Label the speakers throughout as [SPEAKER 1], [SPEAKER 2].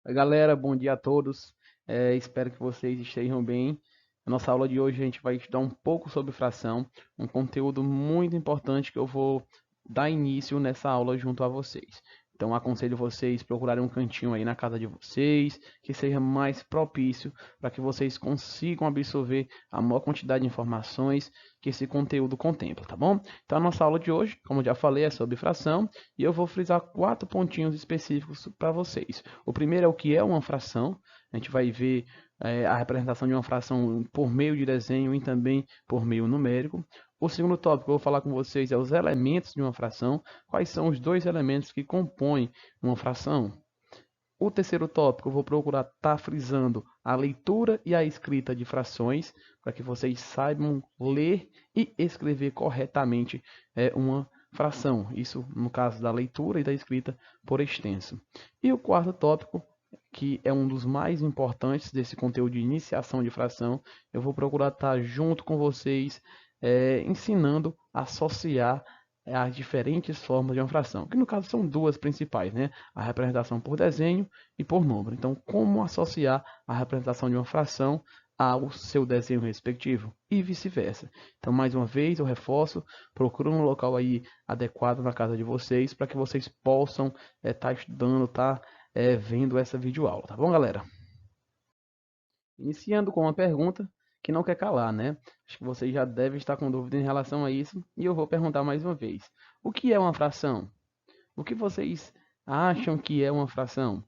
[SPEAKER 1] Oi, galera, bom dia a todos. Espero que vocês estejam bem. Na nossa aula de hoje a gente vai estudar um pouco sobre fração, um conteúdo muito importante que eu vou dar início nessa aula junto a vocês. Então aconselho vocês procurarem um cantinho aí na casa de vocês, que seja mais propício para que vocês consigam absorver a maior quantidade de informações que esse conteúdo contempla, tá bom? Então a nossa aula de hoje, como eu já falei, é sobre fração e eu vou frisar 4 pontinhos específicos para vocês. O primeiro é o que é uma fração. A gente vai ver a representação de uma fração por meio de desenho e também por meio numérico. O segundo tópico que eu vou falar com vocês é os elementos de uma fração. Quais são os dois elementos que compõem uma fração? O terceiro tópico eu vou procurar estar frisando a leitura e a escrita de frações, para que vocês saibam ler e escrever corretamente uma fração. Isso no caso da leitura e da escrita por extenso. E o quarto tópico, que é um dos mais importantes desse conteúdo de iniciação de fração, eu vou procurar estar junto com vocês ensinando a associar as diferentes formas de uma fração, que no caso são duas principais, né? A representação por desenho e por número. Então, como associar a representação de uma fração ao seu desenho respectivo e vice-versa. Então, mais uma vez, eu reforço, procure um local aí adequado na casa de vocês para que vocês possam estar estudando, vendo essa videoaula, tá bom, galera? Iniciando com uma pergunta que não quer calar, né? Acho que vocês já devem estar com dúvida em relação a isso e eu vou perguntar mais uma vez. O que é uma fração? O que vocês acham que é uma fração?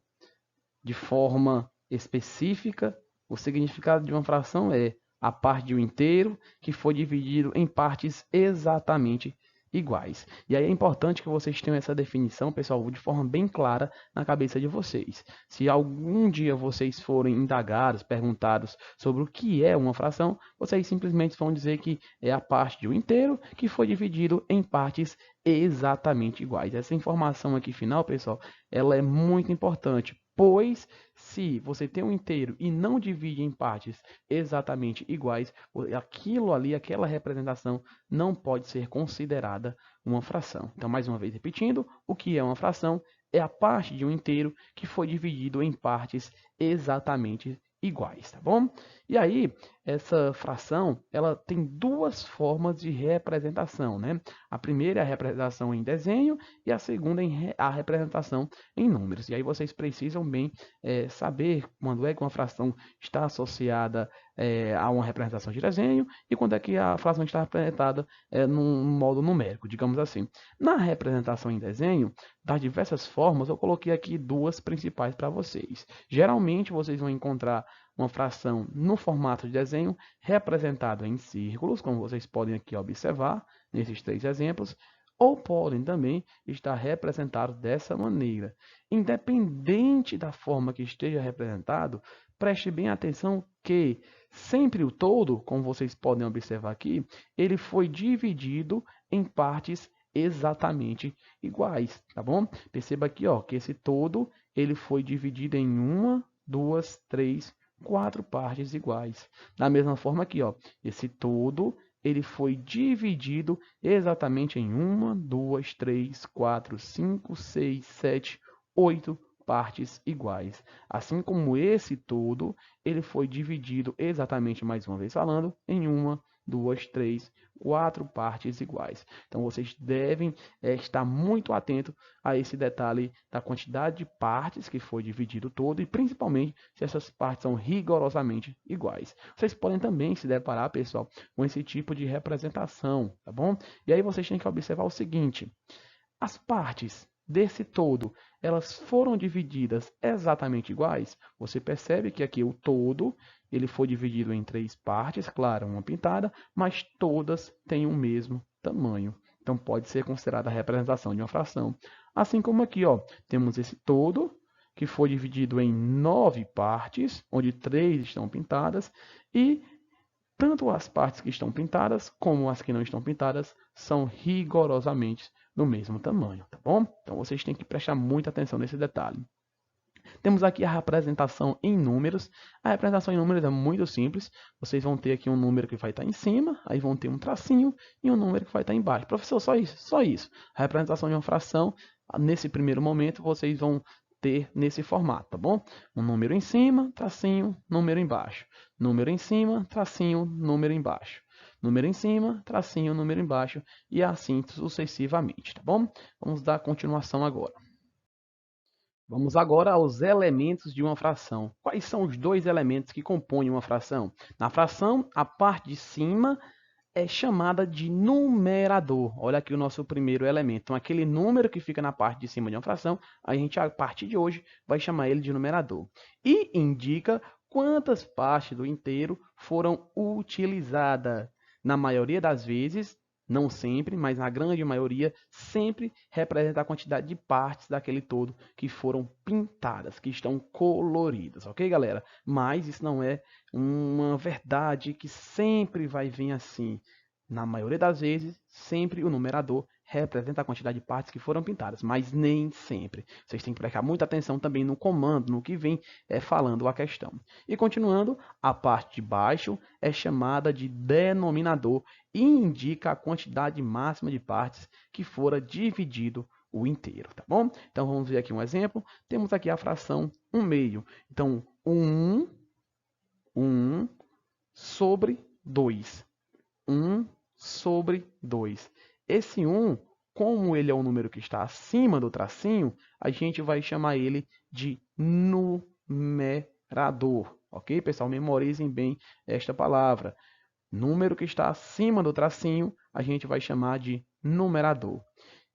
[SPEAKER 1] De forma específica, o significado de uma fração é a parte de um inteiro que foi dividido em partes exatamente iguais. E aí é importante que vocês tenham essa definição, pessoal, de forma bem clara na cabeça de vocês. Se algum dia vocês forem indagados, perguntados sobre o que é uma fração, vocês simplesmente vão dizer que é a parte de um inteiro que foi dividido em partes exatamente iguais. Essa informação aqui final, pessoal, ela é muito importante, pois se você tem um inteiro e não divide em partes exatamente iguais, aquilo ali, aquela representação não pode ser considerada uma fração. Então, mais uma vez repetindo, o que é uma fração? É a parte de um inteiro que foi dividido em partes exatamente iguais, tá bom? E aí, essa fração, ela tem duas formas de representação, né? A primeira é a representação em desenho e a segunda é a representação em números. E aí vocês precisam bem saber quando é que uma fração está associada a uma representação de desenho e quando é que a fração está representada num modo numérico, digamos assim. Na representação em desenho, das diversas formas, eu coloquei aqui duas principais para vocês. Geralmente vocês vão encontrar uma fração no formato de desenho representado em círculos, como vocês podem aqui observar nesses 3 exemplos, ou podem também estar representados dessa maneira. Independente da forma que esteja representado, preste bem atenção que sempre o todo, como vocês podem observar aqui, ele foi dividido em partes exatamente iguais, tá bom? Perceba aqui, ó, que esse todo ele foi dividido em uma, duas, três, 4 partes iguais. Da mesma forma aqui, ó, esse todo ele foi dividido exatamente em uma, duas, três, quatro, cinco, seis, sete, 8 partes iguais. Assim como esse todo, ele foi dividido exatamente, mais uma vez falando, em uma, duas, três, 4 partes iguais. Então vocês devem estar muito atento a esse detalhe da quantidade de partes que foi dividido todo e principalmente se essas partes são rigorosamente iguais. Vocês podem também se deparar, pessoal, com esse tipo de representação, tá bom? E aí vocês têm que observar o seguinte: as partes desse todo, elas foram divididas exatamente iguais? Você percebe que aqui o todo, ele foi dividido em 3 partes, claro, uma pintada, mas todas têm o mesmo tamanho. Então pode ser considerada a representação de uma fração. Assim como aqui, ó, temos esse todo, que foi dividido em 9 partes, onde 3 estão pintadas, e tanto as partes que estão pintadas como as que não estão pintadas são rigorosamente do mesmo tamanho, tá bom? Então vocês têm que prestar muita atenção nesse detalhe. Temos aqui a representação em números. A representação em números é muito simples. Vocês vão ter aqui um número que vai estar em cima, aí vão ter um tracinho e um número que vai estar embaixo. Professor, só isso? Só isso. A representação de uma fração, nesse primeiro momento, vocês vão ter nesse formato, tá bom? Um número em cima, tracinho, número embaixo. Número em cima, tracinho, número embaixo. Número em cima, tracinho, número embaixo e assim sucessivamente, tá bom? Vamos dar continuação agora. Vamos agora aos elementos de uma fração. Quais são os dois elementos que compõem uma fração? Na fração, a parte de cima é chamada de numerador. Olha aqui o nosso primeiro elemento. Então, aquele número que fica na parte de cima de uma fração, a gente, a partir de hoje, vai chamar ele de numerador. E indica quantas partes do inteiro foram utilizadas. Na maioria das vezes, não sempre, mas na grande maioria, sempre representa a quantidade de partes daquele todo que foram pintadas, que estão coloridas, ok, galera? Mas isso não é uma verdade que sempre vai vir assim. Na maioria das vezes, sempre o numerador representa a quantidade de partes que foram pintadas, mas nem sempre. Vocês têm que prestar muita atenção também no comando, no que vem falando a questão. E continuando, a parte de baixo é chamada de denominador e indica a quantidade máxima de partes que fora dividido o inteiro, tá bom? Então vamos ver aqui um exemplo. Temos aqui a fração 1/2. Então, 1 sobre 2. 1 sobre 2. Esse 1, como ele é um número que está acima do tracinho, a gente vai chamar ele de numerador. Ok, pessoal? Memorizem bem esta palavra. Número que está acima do tracinho, a gente vai chamar de numerador.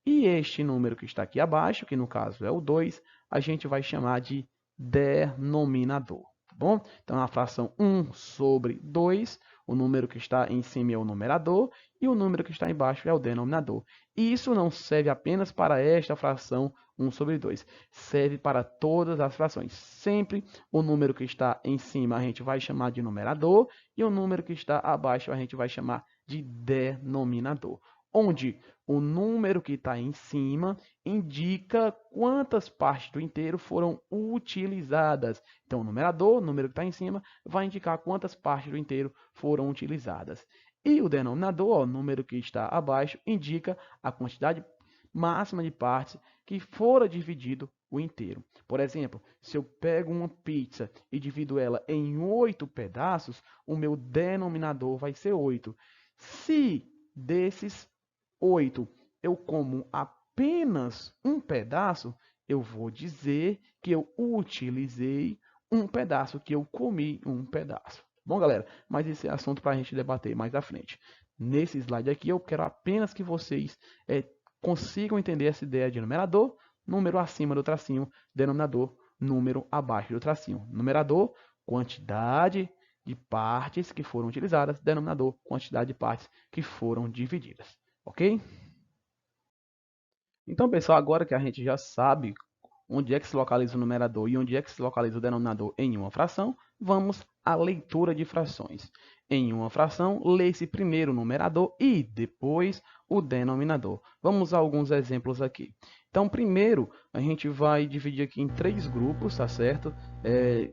[SPEAKER 1] E este número que está aqui abaixo, que no caso é o 2, a gente vai chamar de denominador. Tá bom? Então, a fração 1 sobre 2, o número que está em cima é o numerador e o número que está embaixo é o denominador. E isso não serve apenas para esta fração 1 sobre 2, serve para todas as frações. Sempre o número que está em cima a gente vai chamar de numerador e o número que está abaixo a gente vai chamar de denominador. Onde o número que está em cima indica quantas partes do inteiro foram utilizadas. Então, o numerador, o número que está em cima, vai indicar quantas partes do inteiro foram utilizadas. E o denominador, o número que está abaixo, indica a quantidade máxima de partes que fora dividido o inteiro. Por exemplo, se eu pego uma pizza e divido ela em 8 pedaços, o meu denominador vai ser 8. Se desses 8 eu como apenas um pedaço, eu vou dizer que eu utilizei um pedaço, que eu comi um pedaço. Bom, galera, mas esse é assunto para a gente debater mais à frente. Nesse slide aqui, eu quero apenas que vocês consigam entender essa ideia de numerador, número acima do tracinho, denominador, número abaixo do tracinho. Numerador, quantidade de partes que foram utilizadas, denominador, quantidade de partes que foram divididas. Ok? Então, pessoal, agora que a gente já sabe onde é que se localiza o numerador e onde é que se localiza o denominador em uma fração, vamos à leitura de frações. Em uma fração, lê-se primeiro o numerador e depois o denominador. Vamos a alguns exemplos aqui. Então, primeiro, a gente vai dividir aqui em 3 grupos, tá certo?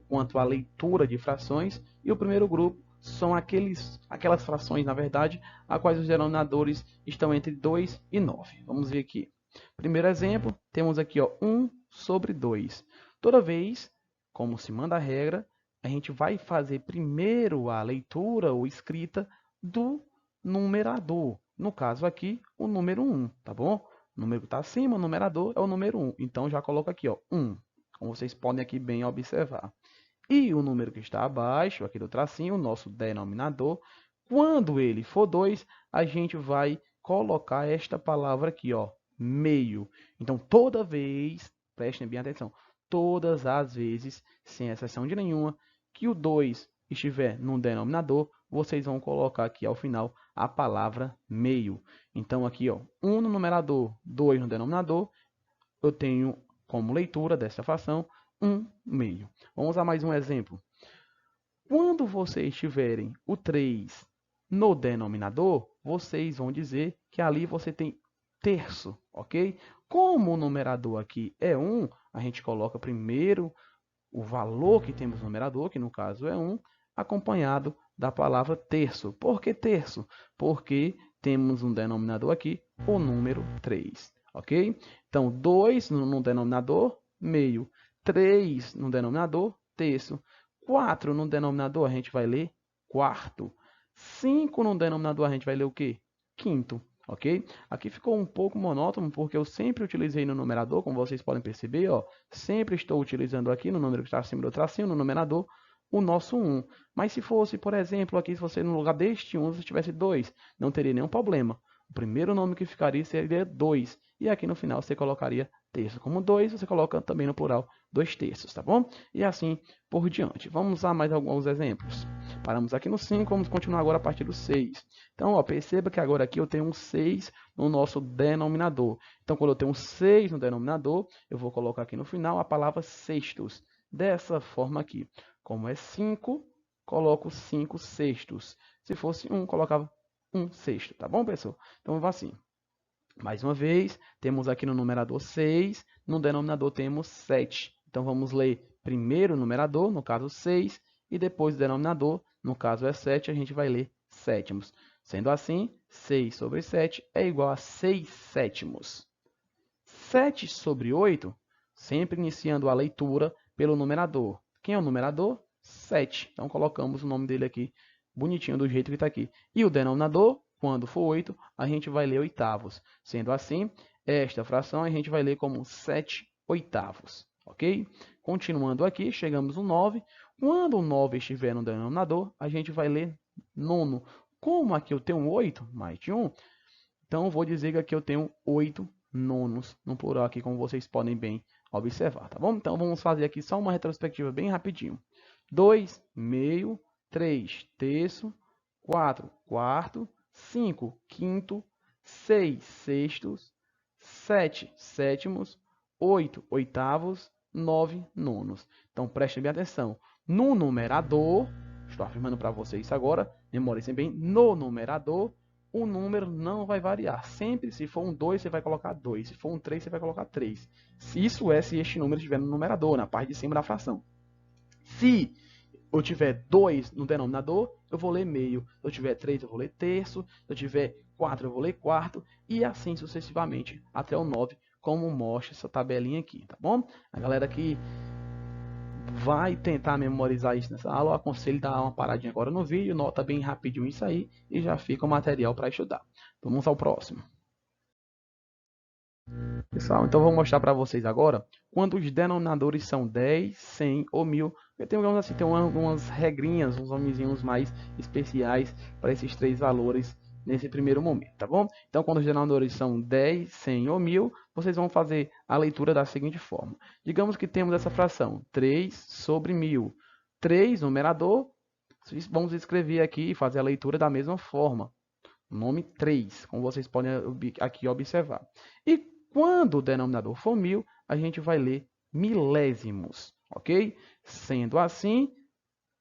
[SPEAKER 1] Quanto à leitura de frações. E o primeiro grupo são aquelas frações, na verdade, a quais os denominadores estão entre 2 e 9. Vamos ver aqui. Primeiro exemplo, temos aqui 1 sobre 2. Toda vez, como se manda a regra, a gente vai fazer primeiro a leitura ou escrita do numerador. No caso aqui, o número 1, tá bom? O número que está acima, o numerador, é o número 1. Então, já coloco aqui, 1, como vocês podem aqui bem observar. E o número que está abaixo, aqui do tracinho, o nosso denominador, quando ele for 2, a gente vai colocar esta palavra aqui, meio. Então, toda vez, prestem bem atenção, todas as vezes, sem exceção de nenhuma, que o 2 estiver no denominador, vocês vão colocar aqui ao final a palavra meio. Então, aqui, 1 no numerador, 2 no denominador, eu tenho como leitura dessa fração 1 meio. Vamos a mais um exemplo. Quando vocês tiverem o 3 no denominador, vocês vão dizer que ali você tem terço, ok? Como o numerador aqui é 1, a gente coloca primeiro o valor que temos no numerador, que no caso é 1, acompanhado da palavra terço. Por que terço? Porque temos um denominador aqui, o número 3, ok? Então, 2 no denominador, meio. 3 no denominador, terço. 4 no denominador, a gente vai ler quarto. 5 no denominador, a gente vai ler o quê? Quinto, ok? Aqui ficou um pouco monótono, porque eu sempre utilizei no numerador, como vocês podem perceber, ó. Sempre estou utilizando aqui no número que está acima do tracinho, no numerador, o nosso 1. Mas se fosse, por exemplo, aqui, se você no lugar deste 1, você tivesse 2, não teria nenhum problema. O primeiro nome que ficaria seria 2. E aqui no final você colocaria terço. Como 2, você coloca também no plural 2 terços, tá bom? E assim por diante. Vamos usar mais alguns exemplos. Paramos aqui no 5, vamos continuar agora a partir do 6. Então, ó, perceba que agora aqui eu tenho um 6 no nosso denominador. Então, quando eu tenho um 6 no denominador, eu vou colocar aqui no final a palavra sextos. Dessa forma aqui. Como é 5, coloco 5 sextos. Se fosse 1, colocava 1 sexto, tá bom, pessoal? Então, vamos assim. Mais uma vez, temos aqui no numerador 6, no denominador temos 7. Então, vamos ler primeiro o numerador, no caso 6, e depois o denominador, no caso é 7, a gente vai ler sétimos. Sendo assim, 6 sobre 7 é igual a 6 sétimos. 7 sobre 8, sempre iniciando a leitura pelo numerador. Quem é o numerador? 7. Então, colocamos o nome dele aqui, bonitinho, do jeito que está aqui. E o denominador, quando for 8, a gente vai ler oitavos. Sendo assim, esta fração a gente vai ler como 7 oitavos. Ok? Continuando aqui, chegamos no 9. Quando o 9 estiver no denominador, a gente vai ler nono. Como aqui eu tenho 8, mais de 1, então eu vou dizer que aqui eu tenho 8 nonos, no plural aqui, como vocês podem bem observar, tá bom? Então vamos fazer aqui só uma retrospectiva bem rapidinho. 2, meio, 3, terço, 4, quarto, 5, quinto, 6, sextos, 7, sétimos, 8, oitavos, 9, nonos. Então prestem bem atenção. No numerador, estou afirmando para vocês isso agora, memorem bem, no numerador, o número não vai variar. Sempre, se for um 2, você vai colocar 2. Se for um 3, você vai colocar 3. Isso é se este número estiver no numerador, na parte de cima da fração. Se eu tiver 2 no denominador, eu vou ler meio. Se eu tiver 3, eu vou ler terço. Se eu tiver 4, eu vou ler quarto. E assim sucessivamente até o 9, como mostra essa tabelinha aqui, tá bom? A galera que vai tentar memorizar isso nessa aula, eu aconselho a dar uma paradinha agora no vídeo, nota bem rapidinho isso aí e já fica o material para estudar. Vamos ao próximo. Pessoal, então eu vou mostrar para vocês agora quando os denominadores são 10, 100 ou 1000. Eu tenho, assim, tem algumas regrinhas, uns nomezinhos mais especiais para esses três valores nesse primeiro momento, tá bom? Então, quando os denominadores são 10, 100 ou 1000, vocês vão fazer a leitura da seguinte forma. Digamos que temos essa fração, 3 sobre 1000. 3, numerador, vamos escrever aqui e fazer a leitura da mesma forma. Nome 3, como vocês podem aqui observar. E quando o denominador for 1000, a gente vai ler milésimos, ok? Sendo assim,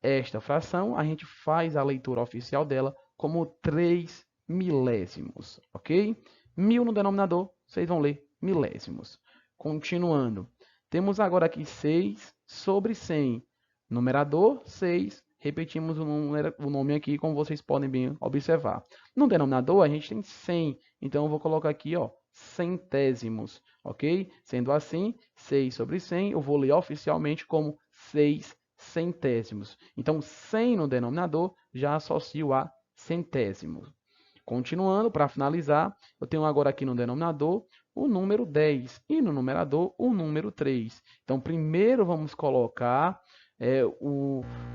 [SPEAKER 1] esta fração, a gente faz a leitura oficial dela como 3 milésimos, ok? 1000 no denominador, vocês vão ler milésimos. Continuando, temos agora aqui 6 sobre 100. Numerador, 6. Repetimos o nome aqui, como vocês podem bem observar. No denominador, a gente tem 100. Então, eu vou colocar aqui, ó, centésimos, ok? Sendo assim, 6 sobre 100, eu vou ler oficialmente como 6 centésimos. Então, 100 no denominador, já associo a centésimos. Continuando, para finalizar, eu tenho agora aqui no denominador o número 10 e no numerador o número 3. Então, primeiro vamos colocar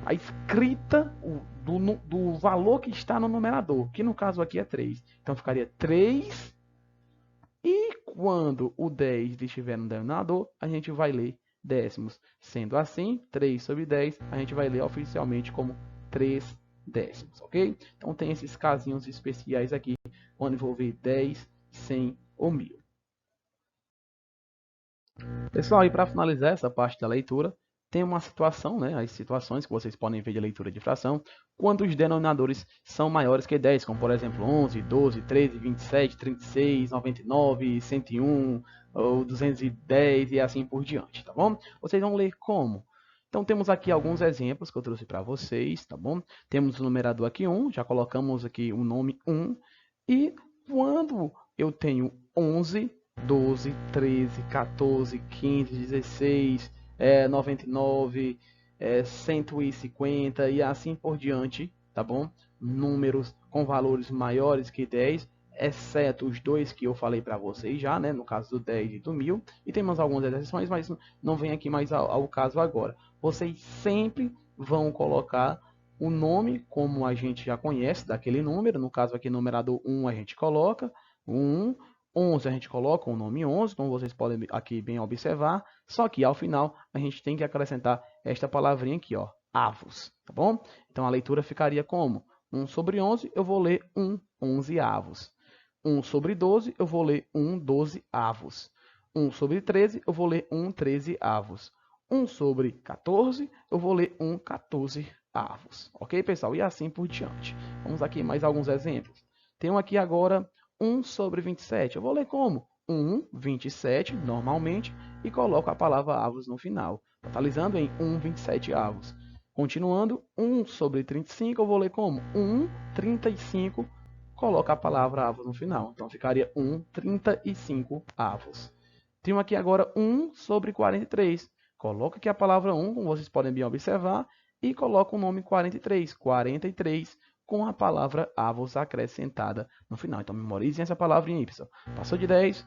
[SPEAKER 1] a escrita do valor que está no numerador, que no caso aqui é 3. Então, ficaria 3 e quando o 10 estiver no denominador, a gente vai ler décimos. Sendo assim, 3 sobre 10, a gente vai ler oficialmente como 3 décimos, ok? Então tem esses casinhos especiais aqui, onde vou ver 10, 100 ou 1000. Pessoal, e para finalizar essa parte da leitura, tem uma situação, né? As situações que vocês podem ver de leitura de fração, quando os denominadores são maiores que 10, como por exemplo 11, 12, 13, 27, 36, 99, 101, ou 210 e assim por diante, tá bom? Vocês vão ler como? Então temos aqui alguns exemplos que eu trouxe para vocês, tá bom? Temos o numerador aqui 1, já colocamos aqui o nome 1, e quando eu tenho 11, 12, 13, 14, 15, 16, 99, 150 e assim por diante, tá bom? Números com valores maiores que 10, exceto os dois que eu falei para vocês já, né? No caso do 10 e do 1000. E temos algumas exceções, mas não vem aqui mais ao caso agora. Vocês sempre vão colocar o nome como a gente já conhece daquele número. No caso aqui, numerador 1 a gente coloca o 1. 11 a gente coloca o nome 11, como vocês podem aqui bem observar. Só que ao final a gente tem que acrescentar esta palavrinha aqui, ó, avos, tá bom? Então a leitura ficaria como? 1 sobre 11, eu vou ler 1 11avos. 1 sobre 12, eu vou ler 1 12avos. 1 sobre 13, eu vou ler 1 13avos. 1 sobre 14, eu vou ler 1 14avos. Ok, pessoal? E assim por diante. Vamos aqui mais alguns exemplos. Tenho aqui agora 1 sobre 27. Eu vou ler como? 1, 27, normalmente, e coloco a palavra avos no final, totalizando em 1 27avos. Continuando, 1 sobre 35, eu vou ler como? 1 35, coloco a palavra avos no final. Então, ficaria 1 35avos. Tenho aqui agora 1 sobre 43. Coloco aqui a palavra 1, como vocês podem bem observar, e coloco o nome 43. 43 com a palavra avos acrescentada no final. Então, memorizem essa palavrinha aí, pessoal. Passou de 10,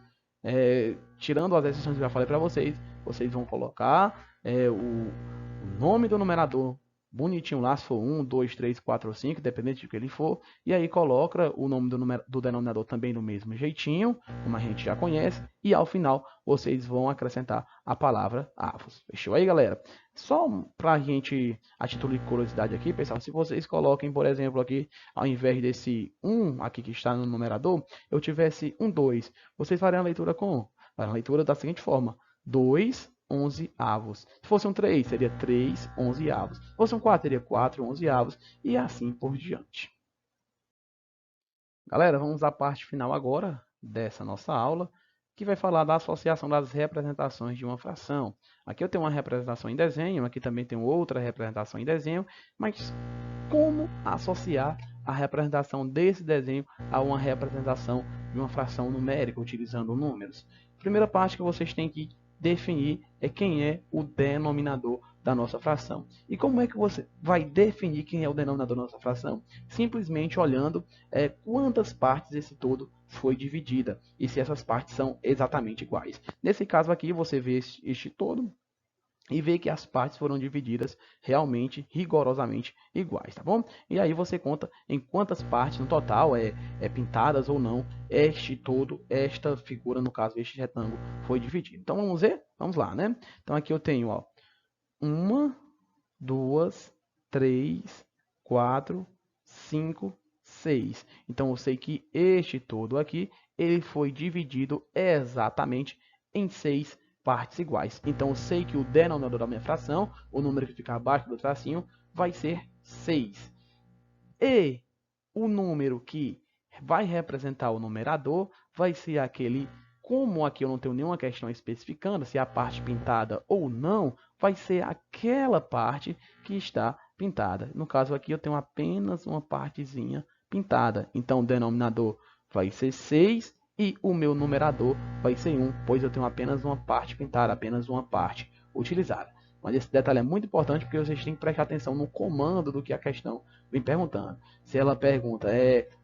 [SPEAKER 1] tirando as exceções que eu já falei para vocês, vocês vão colocar o nome do numerador bonitinho lá, se for 1, 2, 3, 4 ou 5, dependente de que ele for, e aí coloca o nome do denominador também do mesmo jeitinho, como a gente já conhece, e ao final vocês vão acrescentar a palavra avos. Fechou aí, galera? Só pra gente, a título de curiosidade aqui, pessoal, se vocês coloquem, por exemplo, aqui, ao invés desse 1 aqui que está no numerador, eu tivesse um 2, vocês fariam a leitura como? Fariam a leitura da seguinte forma: 2 11avos. Se fosse um 3, seria 3 11avos. Se fosse um 4, seria 4 11avos. E assim por diante. Galera, vamos à parte final agora dessa nossa aula, que vai falar da associação das representações de uma fração. Aqui eu tenho uma representação em desenho, aqui também tenho outra representação em desenho, mas como associar a representação desse desenho a uma representação de uma fração numérica, utilizando números? Primeira parte que vocês têm que definir quem é o denominador da nossa fração. E como é que você vai definir quem é o denominador da nossa fração? Simplesmente olhando quantas partes esse todo foi dividida e se essas partes são exatamente iguais. Nesse caso aqui, você vê este todo e vê que as partes foram divididas realmente, rigorosamente iguais, tá bom? E aí você conta em quantas partes no total pintadas ou não este todo, esta figura, no caso este retângulo, foi dividido. Então vamos ver? Vamos lá, né? Então aqui eu tenho, ó, 1, 2, 3, 4, 5, 6. Então eu sei que este todo aqui, ele foi dividido exatamente em 6 partes iguais. Então eu sei que o denominador da minha fração, o número que fica abaixo do tracinho, vai ser 6. E o número que vai representar o numerador vai ser aquele, como aqui eu não tenho nenhuma questão especificando se é a parte pintada ou não, vai ser aquela parte que está pintada. No caso aqui eu tenho apenas uma partezinha pintada. Então o denominador vai ser 6 e o meu numerador vai ser 1, pois eu tenho apenas uma parte pintada, apenas uma parte utilizada. Mas esse detalhe é muito importante porque vocês têm que prestar atenção no comando do que a questão vem perguntando. Se ela pergunta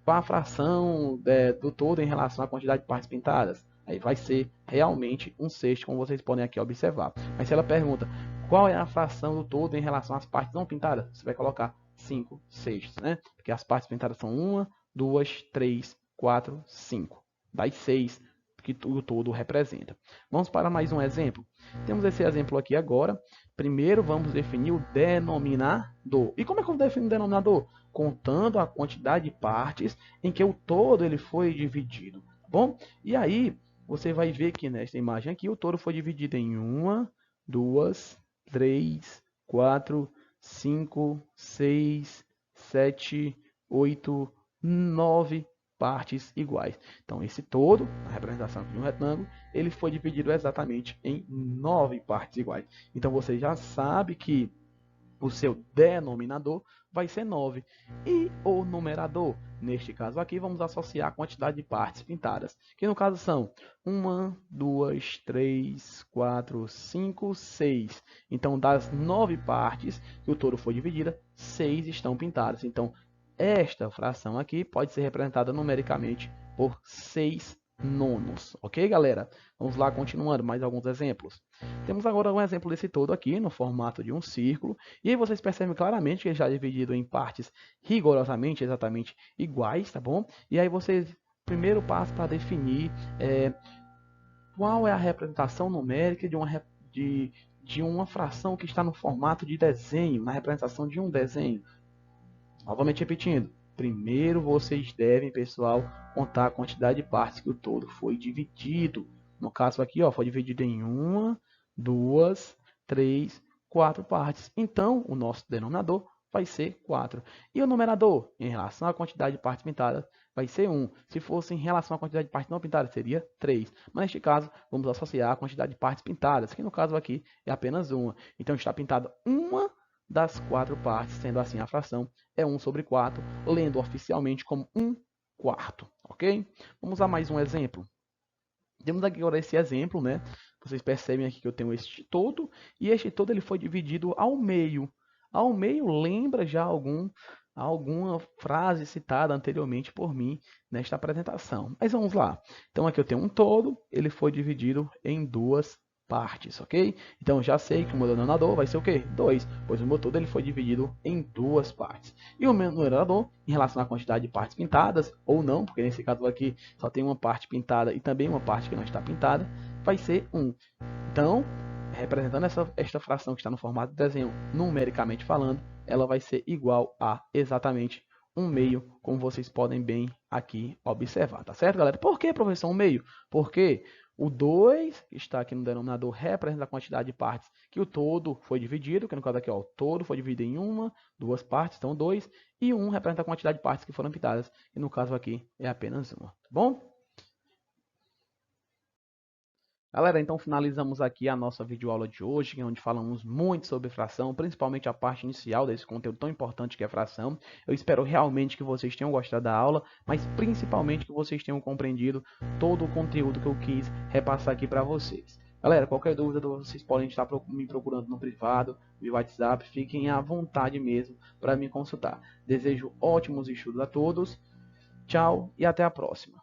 [SPEAKER 1] qual a fração do todo em relação à quantidade de partes pintadas, aí vai ser realmente um sexto, como vocês podem aqui observar. Mas se ela pergunta qual é a fração do todo em relação às partes não pintadas, você vai colocar 5 sextos, né? Porque as partes pintadas são 1, 2, 3, 4, 5. Das 6 que o todo representa. Vamos para mais um exemplo. Temos esse exemplo aqui agora. Primeiro vamos definir o denominador. E como é que eu defino o denominador? Contando a quantidade de partes em que o todo ele foi dividido. Tá bom? E aí você vai ver que nesta imagem aqui o todo foi dividido em 1, 2, 3, 4, 5, 6, 7, 8, 9 partes iguais. Então, esse todo, a representação de um retângulo, ele foi dividido exatamente em 9 partes iguais. Então, você já sabe que o seu denominador vai ser 9. E o numerador, neste caso aqui, vamos associar a quantidade de partes pintadas, que no caso são 1, 2, 3, 4, 5, 6. Então, das 9 partes que o todo foi dividida, 6 estão pintadas. Então, esta fração aqui pode ser representada numericamente por 6 nonos. Ok, galera? Vamos lá, continuando, mais alguns exemplos. Temos agora um exemplo desse todo aqui, no formato de um círculo. E aí vocês percebem claramente que ele já é dividido em partes rigorosamente, exatamente iguais, tá bom? E aí vocês, primeiro passo para definir qual é a representação numérica de uma fração que está no formato de desenho, na representação de um desenho. Novamente repetindo, primeiro vocês devem, pessoal, contar a quantidade de partes que o todo foi dividido. No caso aqui, ó, foi dividido em 1, 2, 3, 4 partes. Então, o nosso denominador vai ser 4. E o numerador, em relação à quantidade de partes pintadas, vai ser 1. Se fosse em relação à quantidade de partes não pintadas, seria 3. Mas neste caso, vamos associar a quantidade de partes pintadas, que no caso aqui é apenas 1. Então, está pintada uma das 4 partes, sendo assim a fração é 1 sobre 4, lendo oficialmente como 1 quarto, ok? Vamos a mais um exemplo. Temos aqui agora esse exemplo, né? Vocês percebem aqui que eu tenho este todo, e este todo ele foi dividido ao meio. Ao meio lembra já alguma frase citada anteriormente por mim nesta apresentação. Mas vamos lá. Então aqui eu tenho um todo, ele foi dividido em duas partes, ok? Então já sei que o meu denominador vai ser o quê? 2, pois o meu todo ele foi dividido em duas partes. E o meu numerador, em relação à quantidade de partes pintadas, ou não, porque nesse caso aqui só tem uma parte pintada e também uma parte que não está pintada, vai ser 1. Então, representando esta fração que está no formato de desenho, numericamente falando, ela vai ser igual a exatamente 1 meio, como vocês podem bem aqui observar, tá certo, galera? Por que, professor, 1 meio? Porque o 2, que está aqui no denominador, representa a quantidade de partes que o todo foi dividido, que no caso aqui, ó, o todo foi dividido em duas partes, então 2, e 1 representa a quantidade de partes que foram pintadas, que no caso aqui é apenas uma, tá bom? Galera, então finalizamos aqui a nossa videoaula de hoje, onde falamos muito sobre fração, principalmente a parte inicial desse conteúdo tão importante que é fração. Eu espero realmente que vocês tenham gostado da aula, mas principalmente que vocês tenham compreendido todo o conteúdo que eu quis repassar aqui para vocês. Galera, qualquer dúvida vocês podem estar me procurando no privado, no WhatsApp, fiquem à vontade mesmo para me consultar. Desejo ótimos estudos a todos, tchau e até a próxima.